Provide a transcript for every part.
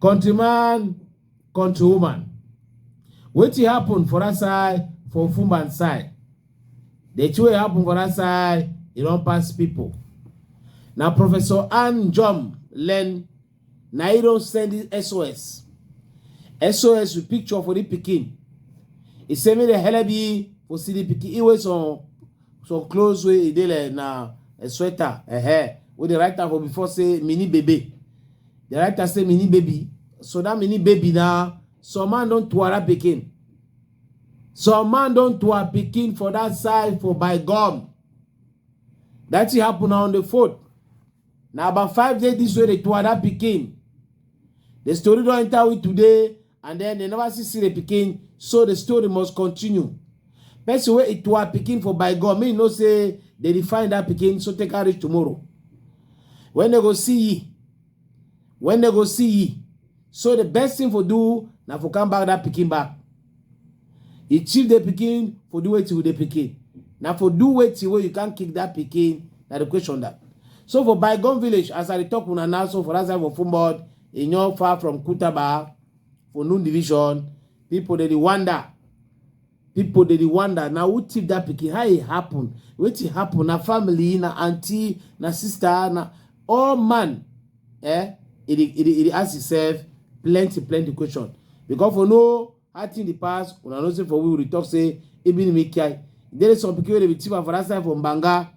countryman, countrywoman. What happen for that side, for Fumban side? The two happen for that side, it don't pass people. Now, Professor Ann Jom learn, now you don't send it SOS. SOS with picture for the pikin. He send me the helabi for see the pikin. He wears some clothes where he did na a sweater, a hair. With the writer for before say mini baby. The writer say mini baby. So that mini baby now, some man don't to a pikin. Some man don't to a pikin for that side for Baigom. That's it happen on the foot. Now about 5 days this way they to a pikin. The story don't enter with today, and then they never see the pikin, so the story must continue. Person way it to a pikin for Baigom, me no say they define that pikin, so take her tomorrow. When they go see ye, so the best thing for do now for come back that pikin back. He chief the pikin for do it with the pikin. Now for do it where you can't kick that pikin. Now the question that. So for Baigom village, as I talk on an also for that side for Fumbod, in your far from Kutaba, for Noon Division, people they wonder. People they wonder now who tip that pikin, how it happen? What it happen? Na family, na auntie, na sister, na all man. It asks itself plenty question. Because for no I in the past, when I know say for we will talk say even me kai. There is some people they be tief for that side from Banga,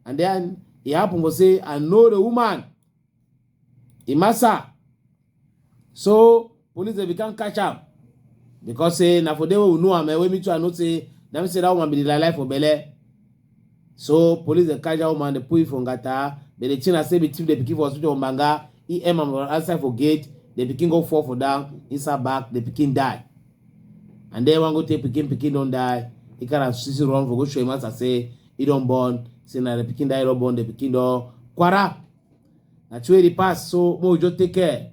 and then it happen to say I know the woman. Imasa. So police they can't catch am because say na for them who know am when me too I know say them say that woman be the life for belle. So police they catch that woman they put it from gata. But the thing I say be tief the pikin for hospital on Banga. He am outside for gate. The pikin go fall for down inside back. The pikin die. And then one go take pikin don't die. He can't see run for go show him as I say he don't born. Say na the pikin die don't born. The pikin don't kwara. That's where he pass. So mo just take care.